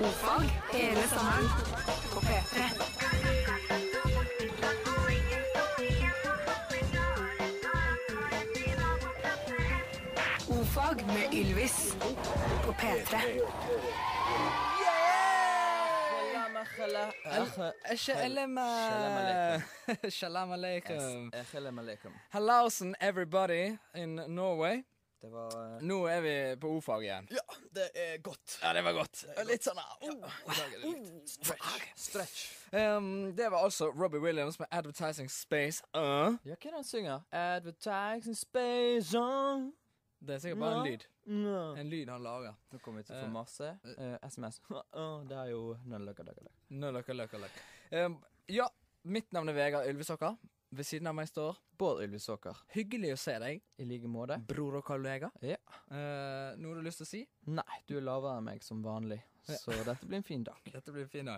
Ordfag hele sommeren på P3. Ordfag med Ylvis på P3. Shalom aleikum. Hallausen everybody in Norway. Det var Nå vi på ordfag igjen. Ja, det godt. Ja, det var godt. Litt sånn Stretch. Det var altså Robbie Williams med Advertising Space. Ja, hva er det han synger? Advertising Space on. Det er sikkert bare en lyd. No. En lyd han lager. Nå kommer vi til å få masse SMS. Det er jo løkka. Ja, mitt navn er Vegard Ylvisåker. Ved siden av meg står Bård Ylvisåker. Hyggelig å se deg. I like måte. Bror og kollega. Ja. Noe du har lyst til å si? Nei, du er lavere enn meg som vanlig. Så dette blir en fin dag. Dette blir en fin dag.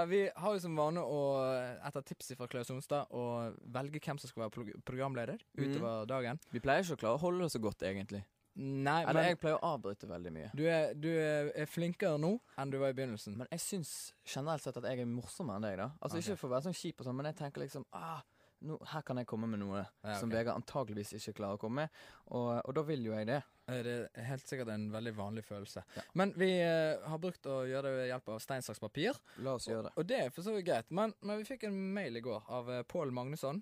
Vi har jo som vane å, etter tips fra Klaus Onsdag, å velge hvem som skal være programleder utover dagen. Vi pleier ikke å klare å holde det så godt, egentlig. Nei, eller jeg pleier å avbryte veldig mye. Du er flinkere nå enn du var i begynnelsen. Men jeg synes generelt sett at jeg er morsommere enn deg da. Altså ikke for å være sånn kjip og sånn, men jeg tenker liksom her kan jeg komme med noe som Vegard antageligvis ikke klarer å komme med. Og da vil jo jeg det. Det er helt sikkert en veldig vanlig følelse. Ja. Men vi har brukt å gjøre det ved hjelp av stein, saks, papir. La oss gjøre det. Og det er for så vidt greit. Men vi fikk en mail i går av Pål Magnusson.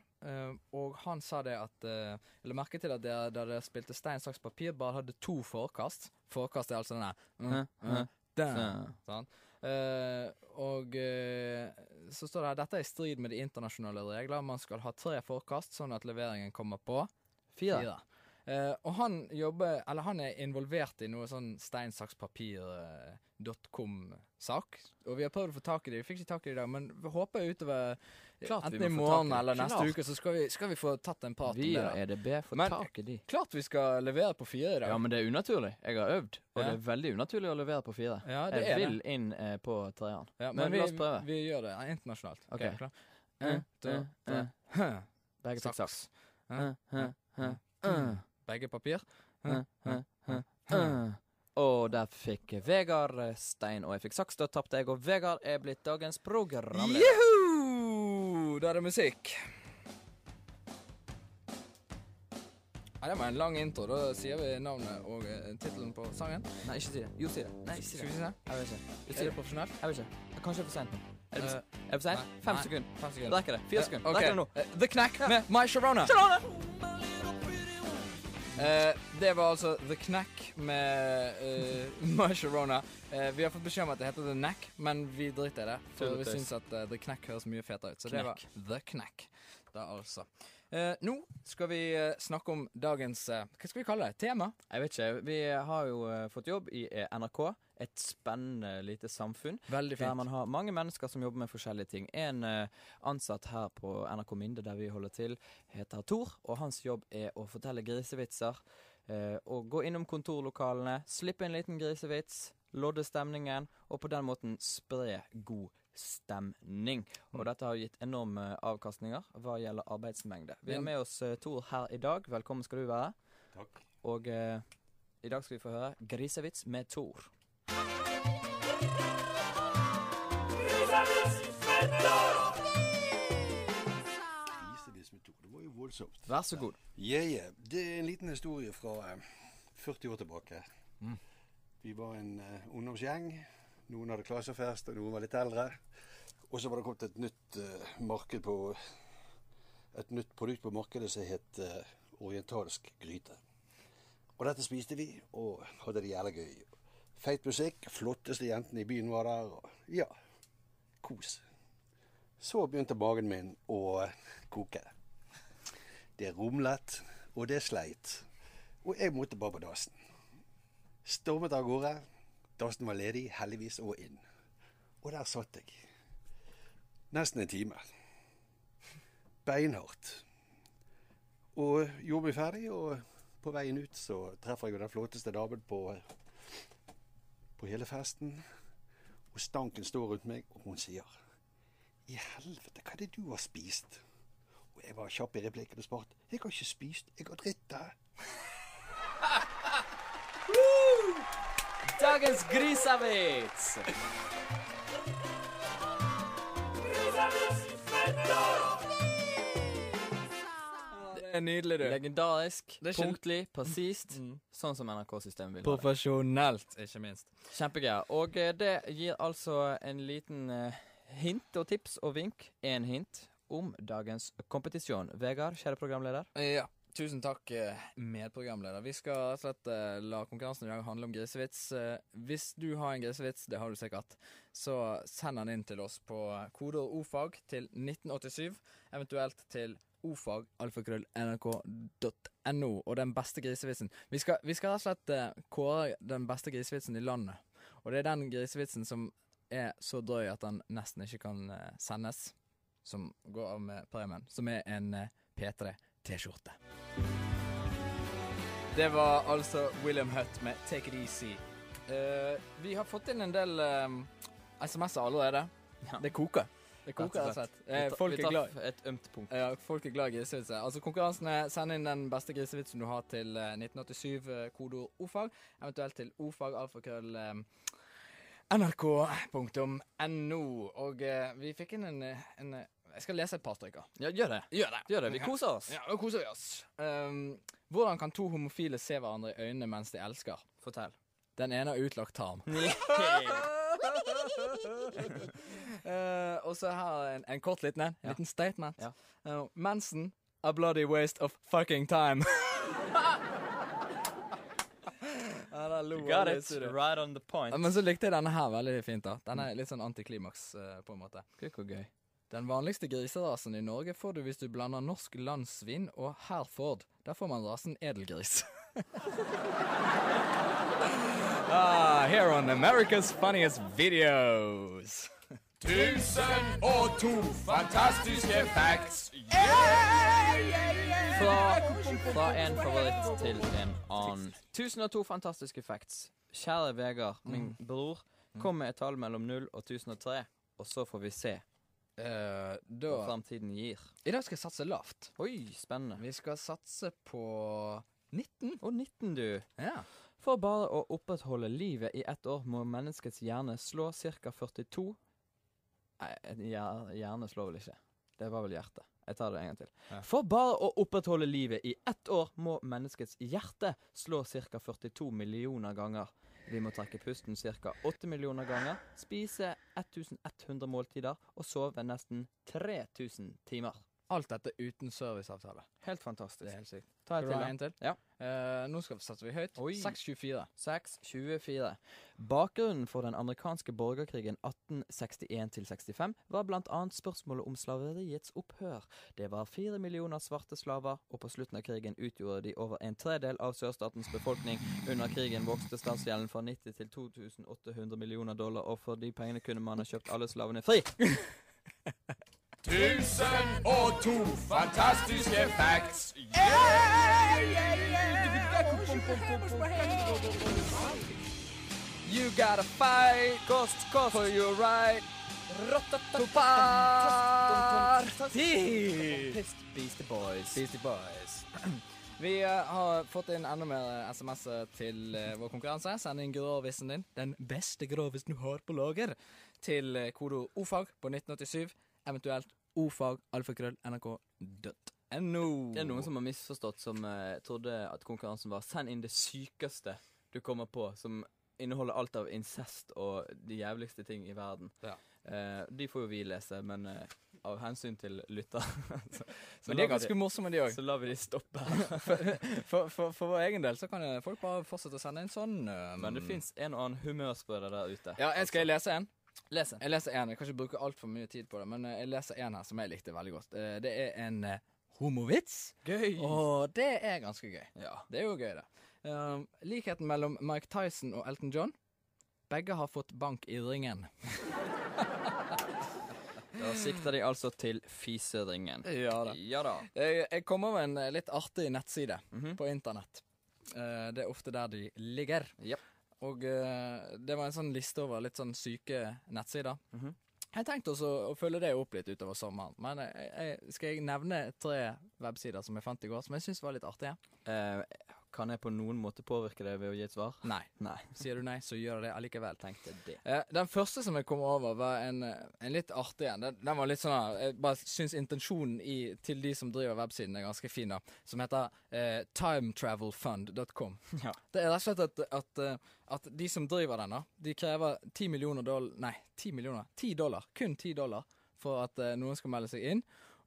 Og han sa det at eller merket til at da dere spilte stein, saks, papir, bare hadde 2 forkast. Forkast er altså denne sånn. Og så står det her: dette er i strid med de internasjonale regler. Man skal ha 3 forkast, sånn at leveringen kommer på 4. Og han er involvert i noe sånn steinsakspapir.com-sak. Og vi har prøvd å få tak i det. Vi fikk ikke tak i det i dag, men vi håper utover enten i morgen eller neste uke, så skal vi få tatt en prat om det. Vi og EDB får tak i de. Klart vi skal levere på 4 i dag. Ja, men det er unaturlig. Jeg har øvd, og det er veldig unaturlig å levere på 4. Ja, jeg vil inn på 3'eren. Ja, men la oss prøve. Vi gjør det internasjonalt. Ok, klar? Begge tar saks. Begge papir. Og der fikk Vegard stein, og jeg fikk saks. Da tappte jeg, og Vegard er blitt dagens programleder. Juhu! Da er det musikk. Ja, det var en lang intro. Da sier vi navnet og titelen på sangen. Nei, ikke si det. Jo, si det. Nei, si det. Skal vi si det? Jeg vet ikke. Er det profesjonelt? Jeg vet ikke. Kanskje for sent nå. Er det for sent? 5 sekunder. 5 sekunder. Rekker det. 4 sekunder. Okay. Rekker det nå. The Knack med My Sharona. Det var altså The Knack med My Sharona. Vi har fått beskjed om at det heter The Knack, men vi driter i det. For vi synes at The Knack høres mye fetere ut. Så det var The Knack. Da altså. Nå skal vi snakke om dagens, hva skal vi kalle det? Tema? Jeg vet ikke. Vi har jo fått jobb i NRK. Et spennende lite samfunn. Veldig fint. Der man har mange mennesker som jobber med forskjellige ting. En ansatt her på NRK Minde, der vi holder til, heter Tor. Og hans jobb er å fortelle grisevitser. Og gå innom kontorlokalene, slippe en liten grisevits, lodde stemningen, og på den måten spre god stemning. Og dette har gitt enorme avkastninger hva gjelder arbeidsmengde. Vi har med oss Tor her i dag. Velkommen skal du være. Takk. Og i dag skal vi få høre grisevits med Tor. Grisevits med Tor, det var jo voldsomt. Vær så god. Det er en liten historie fra 40 år tilbake. Vi var en ungdomsgjeng. Noen hadde klassefest, og noen var litt eldre. Og så var det kommet et nytt produkt på markedet som het orientalsk gryte. Og dette spiste vi, og hadde det jævlig gøy. Feit musikk, flotteste jentene i byen var der, og ja, kos. Så begynte magen min å koke. Det rumlet, og det sleit. Og jeg måtte bare på dassen. Stormet av gårde. Dassen var ledig, heldigvis, og inn. Og der satt jeg. Nesten en time. Beinhardt. Og gjorde meg ferdig, og på veien ut så treffer jeg den flotteste damen på hele festen. Og stanken står rundt meg, og hun sier: "I helvete, hva er det du har spist?" Og jeg var kjapp i replikken og svarte: "Jeg har ikke spist, jeg har dritt det." dagens grisavits! Det er nydelig, du. Legendarisk, Det er ikke- punktlig, presist. Sånn som NRK-systemet vil ha det. Profesjonelt, ikke minst. Kjempegreier. Og det gir altså en liten hint og tips og vink. En hint om dagens kompetisjon. Vegard, kjære programleder. Ja, tusen takk, medprogramleder. Vi skal rett og slett la konkurransen i dag handle om grisevits. Hvis du har en grisevits, det har du sikkert, så send den inn til oss på kodeord OFAG til 1987, eventuelt til ofag@nrk.no. Og den beste grisevitsen. Vi skal rett og slett kåre den beste grisevitsen i landet. Og det er den grisevitsen som er så drøy at den nesten ikke kan sendes, som går av med premien, som er en P3 T-skjorte. Det var altså William Hutt med Take It Easy. Vi har fått inn en del SMS-er allerede. Ja. Det koker. Det koker rett og slett. Folk er glad. Et ømt punkt. Ja, folk er glad i grisevitser. Altså konkurransen er send inn den beste grisevitsen du har til 1987, kodeord OFAG, eventuelt til ofag@nrk.no. Og vi fikk inn en jeg skal lese et par stykker. Ja, gjør det. Gjør det. Vi koser oss. Ja, vi koser oss. Hvordan kan to homofile se hverandre i øynene mens de elsker? Fortell. Den ene har utlagt tarm. Og så her en kort liten en. En liten statement. Ja. Mensen, a bloody waste of fucking time. You got it. Right on the point. Men så likte jeg denne her veldig fint da. Den er litt sånn antiklimaks på en måte. Gud, hvor gøy. Den vanligste griserasen i Norge får du hvis du blander norsk landsvin og Hereford. Der får man rasen edelgris. Here on America's Funniest Videos. 1002 fantastiske facts. Fra en favoritt til en annen. 1002 fantastiske facts. Kjære Vegard, min bror, kom med et tall mellom 0 og 1003, og så får vi se hva fremtiden gir. I dag skal jeg satse lavt. Oi, spennende. Vi skal satse på 19. Og 19, du. Ja. For bare å opprettholde livet i ett år må menneskets hjerne slå ca. 42. Nei, hjerne slår vel ikke. Det var vel hjertet. Jeg tar det en gang til. Ja. For bare å opprettholde livet i ett år må menneskets hjerte slå ca. 42 millioner ganger. Vi må trekke pusten ca. 8 millioner ganger, spise 1100 måltider og sove nesten 3000 timer. Alt dette uten serviceavtale. Helt fantastisk. Det er helt sykt. Ta Skal du ha en et til? Ja. Nå satser vi høyt. Oi. 624. 624. Bakgrunnen for den amerikanske borgerkrigen 1861-65 var blant annet spørsmålet om slaveriets opphør. Det var 4 millioner svarte slaver, og på slutten av krigen utgjorde de over en tredel av sørstatens befolkning. Under krigen vokste statsgjelden fra 90 til 2800 millioner dollar, og for de pengene kunne man ha kjøpt alle slavene fri. 1002 fantastiske facts. You gotta fight Kost. for your right to party. Beastie Boys. Beastie Boys. Vi har fått inn enda mer SMS-er til vår konkurranse. Send inn grovisen din, den beste grovisen du har på lager, til kodo OFAG på 1987, eventuelt ofag@nrk.no. Det er noen som har misforstått, som trodde at konkurransen var send inn det sykeste du kommer på, som inneholder alt av incest og de jævligste ting i verden. Ja. De får jo vi lese, men av hensyn til lytter så Men de er ganske morsomme, de også. Så lar vi de stoppe. For vår egen del så kan folk bare fortsette å sende en sånn. Men det finnes en og annen humørsprøyder der ute. Ja, skal jeg lese en? Les en. Jeg leser en. Jeg kan ikke bruke alt for mye tid på det, men jeg leser en her som jeg likte veldig godt. Det er en homovits. Gøy! Og det er ganske gøy. Ja. Det er jo gøy, det. Likheten mellom Mike Tyson og Elton John. Begge har fått bank i ringen. Da sikter de altså til fiseringen. Ja da. Ja da. Jeg kommer med en litt artig nettside på internett. Det er ofte der de ligger. Yep. Og det var en sånn liste over litt sånn syke nettsider. Jeg tenkte også å følge det opp litt utover sommeren. Men skal jeg nevne 3 websider som jeg fant i går, som jeg synes var litt artige? Kan jeg på noen måte påvirke det ved å gi et svar? Nei. Nei. Sier du nei, så gjør jeg det allikevel. Tenkte det. Den første som jeg kom over, var en litt artig en. Den var litt sånn, jeg bare syns intensjonen til de som driver websiden er ganske fin, da. Som heter timetravelfund.com. Ja. Det er rett og slett at de som driver den, da, de krever $10 millioner, kun $10 for at noen skal melde seg inn.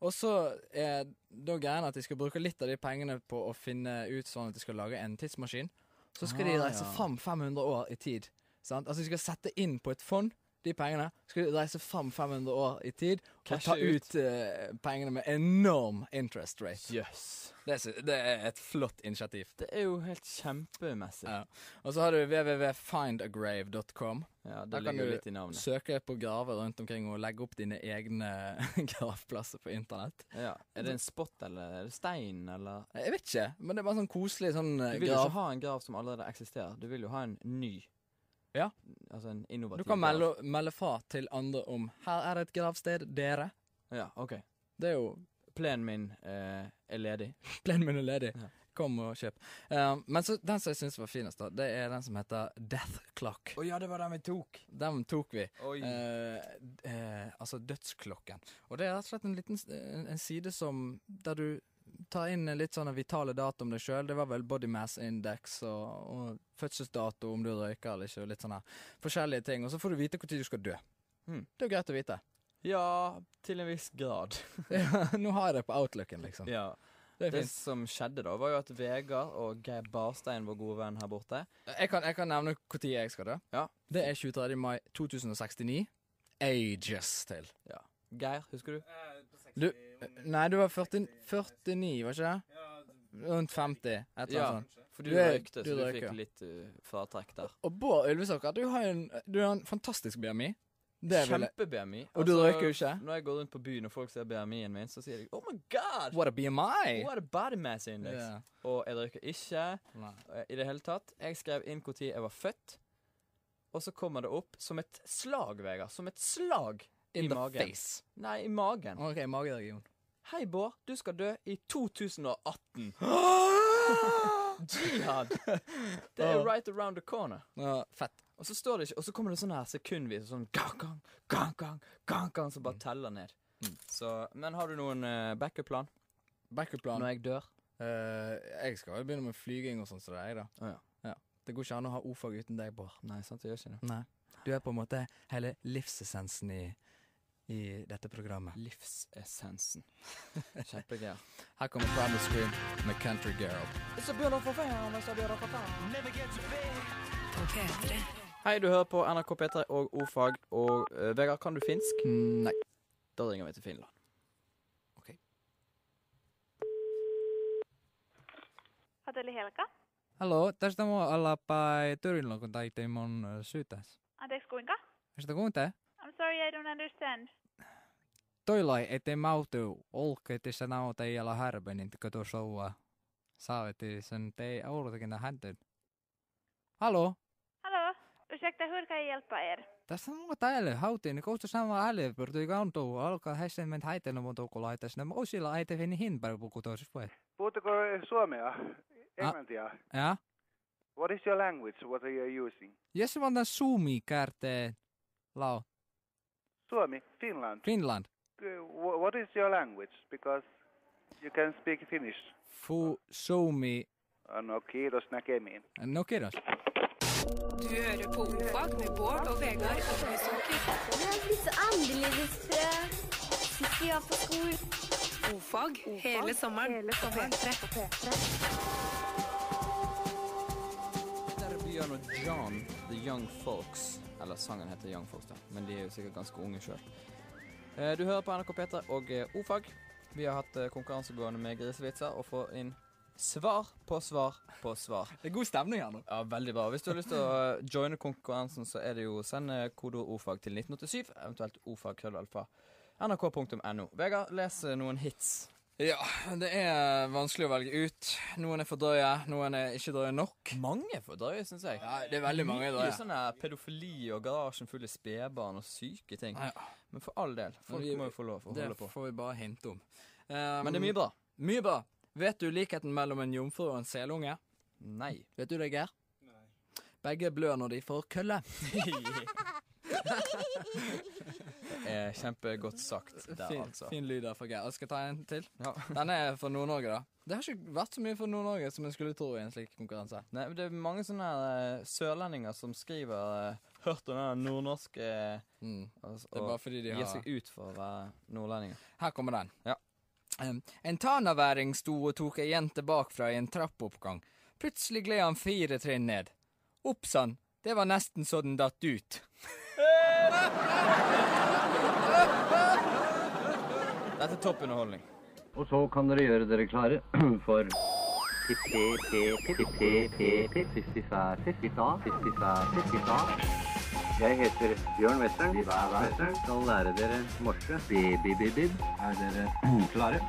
Og så er da greien at de skal bruke litt av de pengene på å finne ut sånn at de skal lage en tidsmaskin. Så skal de reise fram 500 år i tid. Sant? Altså de skal sette inn på et fond de pengene. Skal de reise fram 500 år i tid og ta ut pengene med enorm interest rate. Yes. Det er et flott initiativ. Det er jo helt kjempemessig. Ja. Og så har du www.findagrave.com. Ja, det Der kan ligger du litt i navnet. søke på graver rundt omkring og legge opp dine egne gravplasser på internett. Ja. Er det en spot, eller er det stein, eller? Jeg vet ikke, men det er bare sånn koselig sånn Du vil jo grav. ikke ha en grav som allerede eksisterer. Du vil jo ha en ny. Ja. Altså en Du innovativ kan grav. melde fra til andre om her er det et gravsted, dere. Ja, ok. Det er jo Plenen min er ledig. plenen min er ledig. Ja. Kom og kjøp. Men så, den som jeg synes var finest, da, det er den som heter Death Clock. Ja, det var den vi tok. Den tok vi. Oi. Altså Dødsklokken. Og det er rett og slett en liten en side der du tar inn litt sånne vitale data om deg selv. Det var vel body mass index og fødselsdato, om du røyker eller ikke, og litt sånne forskjellige ting. Og så får du vite hvor tid du skal dø. Det er jo greit å vite. Ja, til en viss grad. Ja, nå har jeg det på outlooken, liksom. Ja. Det er Det fint. som skjedde da, var jo at Vegard og Geir Barstein, vår gode venn her borte. Jeg kan nevne hvor tid jeg skal dø. Ja. Det er 23. mai 2069. Ages til. Ja. Geir, husker du? Nei, du var 49, var ikke det? Rundt 50, et eller Ja, annet sånt. for du Du er- røykte, du så du røyker. fikk litt fratrekk der. Og Bård Ylvisåker, du har en fantastisk BMI. Det vil jeg. Kjempe-BMI. Og du røyker jo ikke? Når jeg går rundt på byen og folk ser BMI-en min, så sier de oh my god! What a BMI! What a body mass index. Ja. Og jeg røyker ikke Nei. i det hele tatt. Jeg skrev inn hvor tid jeg var født, og så kommer det opp som et slag, Vegard. Som et slag In i the magen. face. Nei, i magen. Ok, mageregion. Hei, Bård. Du skal dø i 2018. Jihad! Det er right around the corner. Ja, fett. Og så står det ikke, og så kommer det sånn her sekundvis, sånn gang, så bare teller ned. Så, men har du noen backup-plan Backup-plan. når jeg dør? Jeg skal jo begynne med flyging og sånn som det er, da. Å ja. Det går ikke an å ha ordfag uten deg, Bård. Nei, sant, jeg gjør ikke det. Nei. Du er på en måte hele livsessensen i dette programmet. Livsessensen. Kjempegreier. Her kommer Primal Scream med Country Girl. Så begynner for faen, så begynner for faen. På P3. Hei, du hører på NRK P3 og ordfag, og Vegard, kan du finsk? Nei. Da ringer vi til Finland. Hotelli Helka. Hallo, tästä mua alapäin Turilla, kun taitiin mun syytäs. Anteeksi, kuinka? Sitä kuunte? I'm sorry, I don't understand. Toilai ettei mautu olkeetissa nauta ei ala härbenin, kun tuossa on saavetti sen tei aurutakin hänten. Hallå? Hallå? Ursäkta, hur kan jag hjälpa er? Tässä on muuta äly hautiin, niin kohta sama äly pyrtyi kantuu, alkaa häsen men häitellä mun tuukulaita, mä osilla äite veni hinpäin puku toisessa vuodet. Puhutteko suomea? Englantia? Ja? What is your language? What are you using? Jos mä otan Suomi-kärteen lau. Suomi? Finland? Finland. What is your language? Because you can speak Finnish. Suomi. No, kiitos näkemiin. No kiitos. Du hører på ordfag med Bård og Vegard Ylvisåker. Jeg har blitt så annerledes fra sist vi var på skolen. Ordfag hele sommeren på P3. Der er Bjørn og John, The Young Folks. Eller sangen heter Young Folks da, men de er jo sikkert ganske unge selv. Du hører på NRK P3 og ordfag. Vi har hatt konkurransegående med grisevitser og får inn svar på svar på svar. Det er god stemning her nå. Ja, veldig bra. Hvis du har lyst til å joine konkurransen, så er det jo send kodeord ordfag til 1987, eventuelt ordfag@nrk.no. Vegard, les noen hits. Ja, det er vanskelig å velge ut. Noen er for drøye, noen er ikke drøye nok. Mange for drøye, synes jeg. Ja, det er veldig mange drøye. Mye sånn her pedofili og garasjen full av spedbarn og syke ting. Ja. Men for all del, folk må jo få lov å holde Det på. får vi bare hinte om. Men det er mye bra. Mye bra. Vet du likheten mellom en jomfru og en selunge? Nei. Vet du det, Geir? Nei. Begge blør når de får kølle. Det er kjempegodt sagt der, altså. Fin lyd der for Geir. Skal jeg ta en til? Ja. Den er fra Nord-Norge, da. Det har ikke vært så mye for Nord-Norge som jeg skulle tro i en slik konkurranse. Nei, men det er mange sånne sørlendinger som skriver hørt om den nordnorske Det er bare fordi de gir seg ut for å være nordlendinger. Her kommer den. Ja. En tanaværing sto og tok ei jente bakfra i en trappoppgang. Plutselig gled han 4 trinn ned. Oppsann, det var nesten så den datt ut. Dette er toppunderholdning. Og så kan dere gjøre dere klare for Jeg heter Bjørn Western. Western skal lære dere morse. Bib. Er dere klare?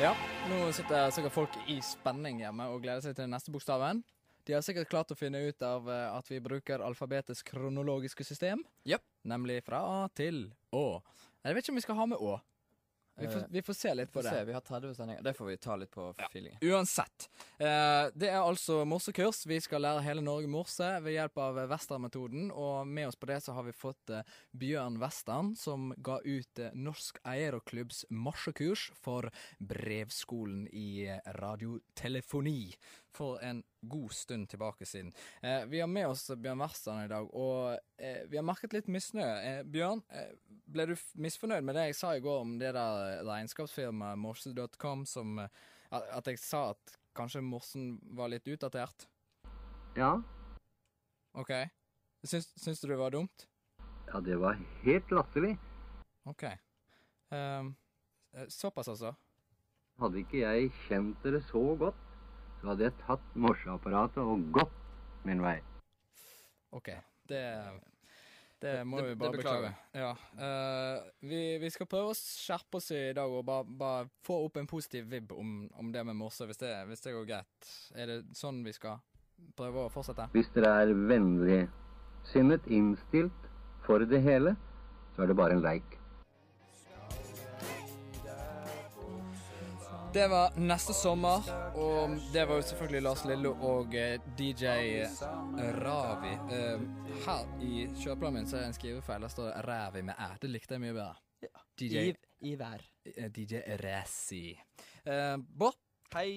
Ja, nå sitter sikkert folk i spenning hjemme og gleder seg til den neste bokstaven. De har sikkert klart å finne ut av at vi bruker alfabetets kronologiske system. Yep. Nemlig fra A til Å. Jeg vet ikke om vi skal ha med Å. Vi får se litt på det. Vi har 30 sendinger. Det får vi ta litt på feelingen. Uansett. Det er altså morsekurs. Vi skal lære hele Norge morse ved hjelp av Western-metoden. Og med oss på det så har vi fått Bjørn Western, som ga ut Norsk Eieroklubbs morsekurs for brevskolen i radiotelefoni for en god stund tilbake siden. Vi har med oss Bjørn Western i dag, og vi har merket litt misnøye. Bjørn, ble du misfornøyd med det jeg sa i går om det der regnskapsfirmaet morse.com, som at jeg sa at kanskje morsen var litt utdatert? Ja. Ok. Syns du det var dumt? Ja, det var helt latterlig. Ok. Såpass altså? Hadde ikke jeg kjent dere så godt, så hadde jeg tatt morseapparatet og gått min vei. Ok, det må vi bare beklage. Ja. Vi skal prøve å skjerpe oss i dag og bare få opp en positiv vibb om det med morse, hvis det går greit. Er det sånn vi skal prøve å fortsette? Hvis dere er vennlig sinnet innstilt for det hele, så er det bare en leik. Det var neste sommer, og det var jo selvfølgelig Lars Lillo og DJ Ravi. Her i kjøreplanen min så er det en skrivefeil, der står det Ravi med æ. Det likte jeg mye bedre. Ja. Ivar. DJ Resi. Bård? Hei!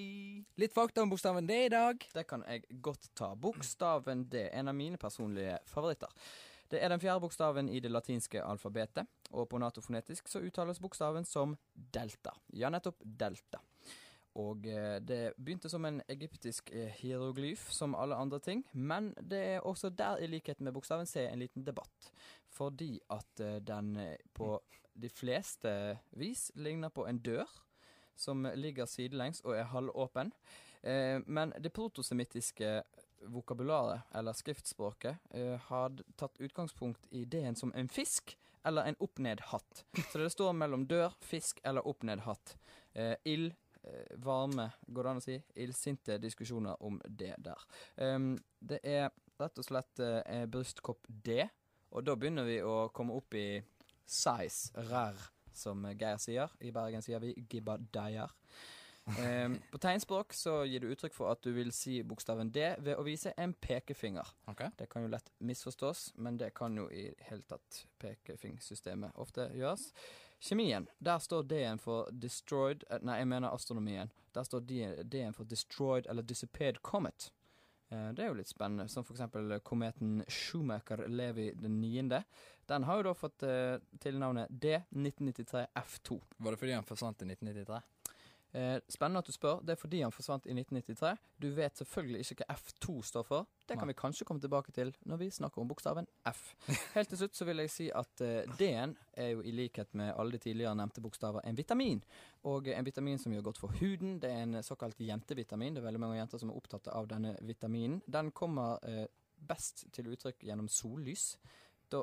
Litt fakta om bokstaven D i dag. Det kan jeg godt ta. Bokstaven D, en av mine personlige favoritter. Det er den 4. bokstaven i det latinske alfabetet, og på natofonetisk så uttales bokstaven som delta. Ja, nettopp delta. Og det begynte som en egyptisk hieroglyf, som alle andre ting, men det er også der, i likhet med bokstaven C, en liten debatt. Fordi at den på de fleste vis ligner på en dør, som ligger sidelengs og er halvåpen. Men det protosemittiske vokabularet, eller skriftspråket, har tatt utgangspunkt i ideen som en fisk eller en opp-ned-hatt. Så det står mellom dør, fisk eller opp-ned-hatt. Ild, varme, går det an å si? Ildsinte diskusjoner om det der. Det er rett og slett brystkopp D, og da begynner vi å komme opp i size, rar, som Geir sier. I Bergen sier vi gibbadeier. På tegnspråk så gir du uttrykk for at du vil si bokstaven D ved å vise en pekefinger. Okay. Det kan jo lett misforstås, men det kan jo i hele tatt pekefingersystemet ofte gjøres. Kjemien, der står D-en for destroyed, nei, jeg mener astronomien. Der står D-en for destroyed eller disappeared comet. Det er jo litt spennende, som for eksempel kometen Schumacher-Levi den 9. Den har jo da fått tilnavnet D1993F2. Var det fordi han forsvant i 1993? Spennende at du spør. Det er fordi han forsvant i 1993. Du vet selvfølgelig ikke hva F2 står for. Det kan vi kanskje komme tilbake til når vi snakker om bokstaven F. Helt til slutt så vil jeg si at D-en er jo i likhet med alle de tidligere nevnte bokstaver en vitamin. Og en vitamin som gjør godt for huden. Det er en såkalt jentevitamin. Det er veldig mange jenter som er opptatt av denne vitaminen. Den kommer best til uttrykk gjennom sollys. Da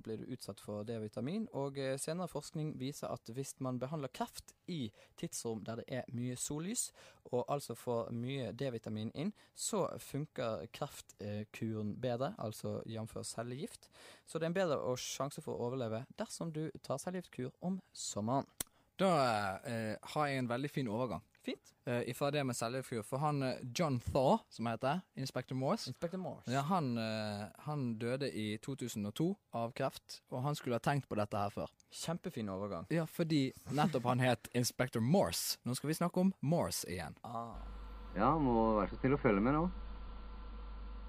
blir du utsatt for D-vitamin, og senere forskning viser at hvis man behandler kreft i tidsrom der det er mye sollys, og altså får mye D-vitamin inn, så funker kreftkuren bedre, altså jevnfør cellegift. Så det er en bedre sjanse for å overleve dersom du tar cellegiftkur om sommeren. Da har jeg en veldig fin overgang. Fint. Ifra det med Seljefjord. For han John Thaw, som heter Inspector Morse. Inspector Morse. Ja, han døde i 2002 av kreft, og han skulle ha tenkt på dette her før. Kjempefin overgang. Ja, fordi nettopp han het Inspector Morse. Nå skal vi snakke om Morse igjen. Ja, må være så snill å følge med nå.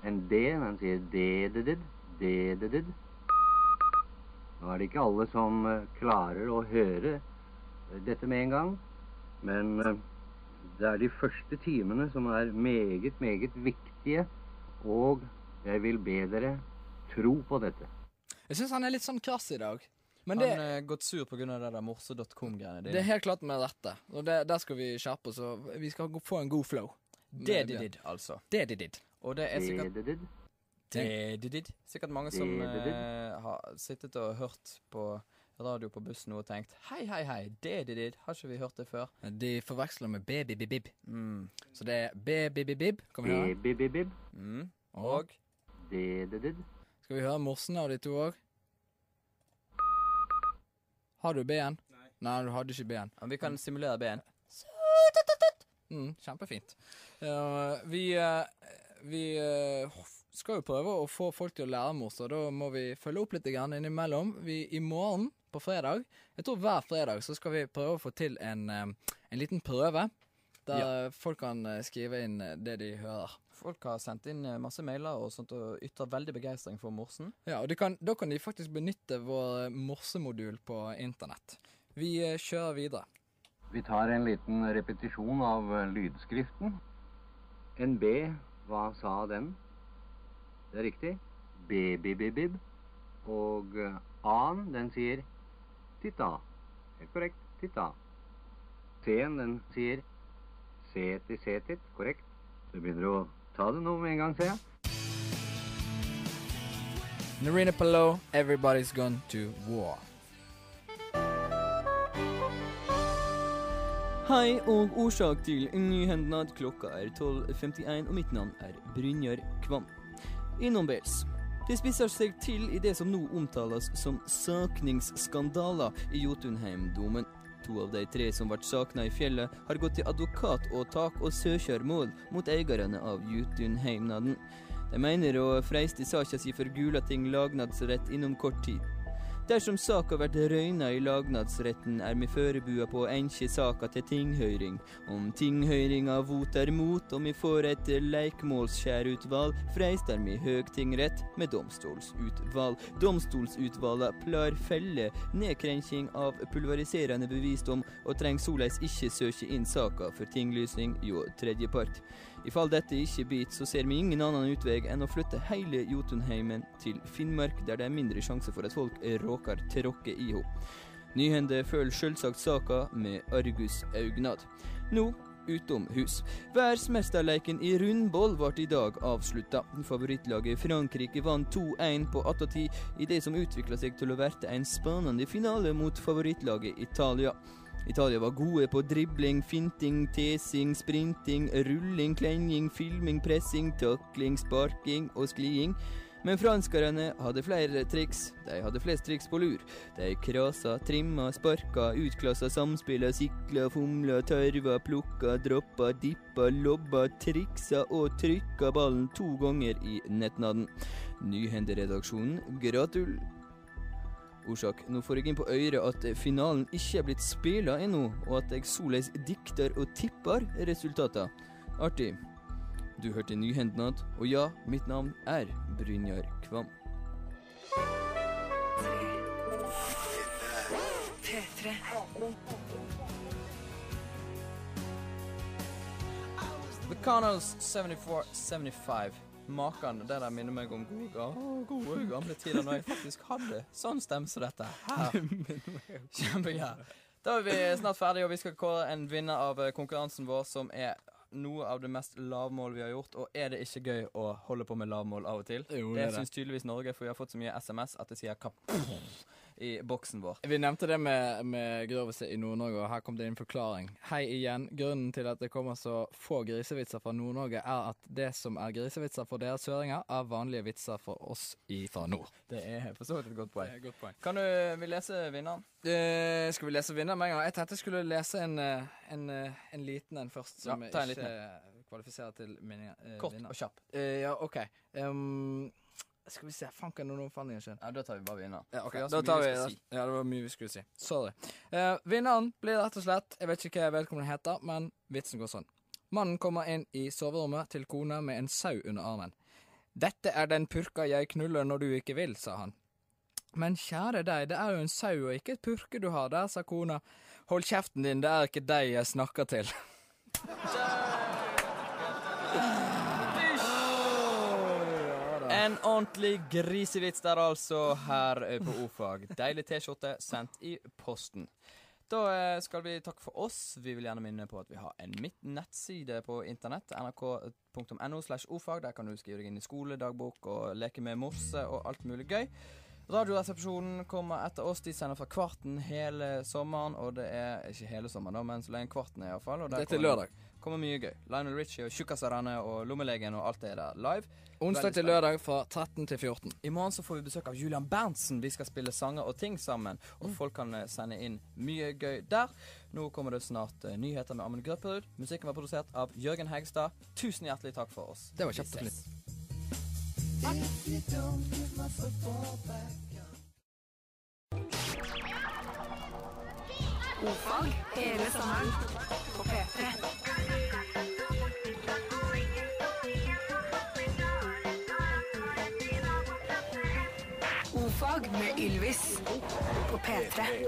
En D, den sier D-D-D-D-D-D. Nå det ikke alle som klarer å høre dette med en gang, men det de første timene som meget, meget viktige, og jeg vil be dere tro på dette. Jeg synes han litt sånn krass i dag. Men han gått sur på grunn av det der morse.com-greiene. Det helt klart med rette. Og der skal vi skjerpe oss, og vi skal få en god flow. Det de did, altså. Det de did. Og det sikkert sikkert mange som har sittet og hørt på radio på bussen og tenkt hei, det de did, har ikke vi hørt det før? De forveksler med bib. Så det bib. Kan vi høre? Bib. Og Det. Skal vi høre morsene av de to også? Har du B-en? Nei, du hadde ikke B-en. Vi kan simulere B-en. Kjempefint. Vi skal jo prøve å få folk til å lære morse, og da må vi følge opp litt innimellom. I morgen, på fredag, jeg tror hver fredag, så skal vi prøve å få til en liten prøve, der folk kan skrive inn det de hører. Folk har sendt inn masse mailer og sånt, og ytter veldig begeistring for morsen. Ja, og da kan de faktisk benytte vår morsemodul på internett. Vi kjører videre. Vi tar en liten repetisjon av lydskriften. En B, hva sa den? Det riktig. B-bib-bib. Og A-en, den sier titta. Helt korrekt, titta. C-en, den sier setit, korrekt. Så begynner du å ta det nå med en gang, ser jeg. Narina Palou, Everybody's Gone to War. Hei og årsak til nyhendnad. Klokka 12:51 og mitt navn Brynjar Kvam. Innombels. Det spisser seg til i det som nå omtales som sakningsskandaler i Jotunheimdomen. 2 av de 3 som ble sakna i fjellet, har gått til advokatåtak og søkjarmål mot eierne av Jotunheimnaden. De mener å freiste saka si for Gulating lagnadsrett innom kort tid. Dersom saka vært røyna i lagnadsretten, vi førebua på å enke saka til tinghøyring. Om tinghøyringa voter mot, og vi får et leikmålsskjærutvalg, freistar vi høgtingrett med domstolsutvalg. Domstolsutvalget plar felle nedkrenking av pulveriserende bevisdom, og treng soleis ikke søke inn saka for tinglysning jo tredjepart. I fall dette ikke bit, så ser vi ingen annen utveg enn å flytte hele Jotunheimen til Finnmark, der det mindre sjanse for at folk råkar tråkke i ho. Nyhende følger selvsagt saka med argusaugnad. Nå utom hus. Verdensmesterleiken i rundboll ble i dag avslutta. Favorittlaget Frankrike vant 2-1 på 8-10 i det som utvikla seg til å verte en spennende finale mot favorittlaget Italia. Italia var gode på dribling, finting, tesing, sprinting, rulling, klenging, filming, pressing, takling, sparking og skliding. Men franskerne hadde flere triks. De hadde flest triks på lur. De krasa, trimma, sparka, utklassa, samspilla, sikla, fomla, tørva, plukka, droppa, dippa, lobba, triksa og trykka ballen 2 ganger i nettnaden. Nyhenderedaksjonen, gratul. Årsak, nå får jeg inn på øyre at finalen ikke blitt spela ennå, og at jeg soleis dikter og tipper resultater. Artig. Du hørte nyhendnad, og ja, mitt navn Brynjar Kvam. P3. The Connells 74-75. Maken, det der minner meg om gode gamle tider når jeg faktisk hadde sånn stemme som dette her. Kjempegær. Da vi snart ferdig, og vi skal kåre en vinner av konkurransen vår, som noe av det mest lavmål vi har gjort. Og det ikke gøy å holde på med lavmål av og til? Jo, det synes tydeligvis Norge, for vi har fått så mye SMS at det sier kapp i boksen vår. Vi nevnte det med Grøvelse i Nord-Norge, og her kom det en forklaring. Hei igjen. Grunnen til at det kommer så få grisevitser fra Nord-Norge at det som grisevitser for deres søringer, vanlige vitser for oss fra nord. Det for så vidt et godt poeng. Det godt poeng. Kan vi lese vinneren? Skal vi lese vinneren med en gang? Jeg tenkte jeg skulle lese en liten en først, som ta en ikke kvalifiserer til vinner. Kort og kjapp. Ja, ok. Skal vi se, fanker noen oppfandringer skjønn. Ja, da tar vi bare vinneren. Ja, ok, da tar vi si. Ja, det var mye vi skulle si. Sorry. Vinneren blir rett og slett, jeg vet ikke hva vedkommende heter, men vitsen går sånn. Mannen kommer inn i soverommet til kona med en sau under armen. Dette den purka jeg knuller når du ikke vil, sa han. Men kjære deg, det jo en sau og ikke et purke du har der, sa kona. Hold kjeften din, det ikke deg jeg snakker til. En ordentlig grisevits der altså her på O-fag. Deilig t-skjorte sendt i posten. Da skal vi takke for oss. Vi vil gjerne minne på at vi har en nettside på internett, nrk.no/ofag. Der kan du skrive deg inn i skoledagbok og leke med morse og alt mulig gøy. Radioresepsjonen kommer etter oss. De sender fra Kvarten hele sommeren, og det ikke hele sommeren da, men så lenge Kvarten i hvert fall. Og det til lørdag. Kommer mye gøy. Lionel Richie og Tjukkasarane og Lommelegen og alt det der live. Onsdag til lørdag fra 13 til 14. I morgen så får vi besøk av Julian Berntsen. Vi skal spille sanger og ting sammen, og folk kan sende inn mye gøy der. Nå kommer det snart nyheter med Amund Grøpperud. Musikken var produsert av Jørgen Hegstad. Tusen hjertelig takk for oss. Det var kjapt og flitt. O-fag hele sommeren på P3. O-fag med Ylvis på P3.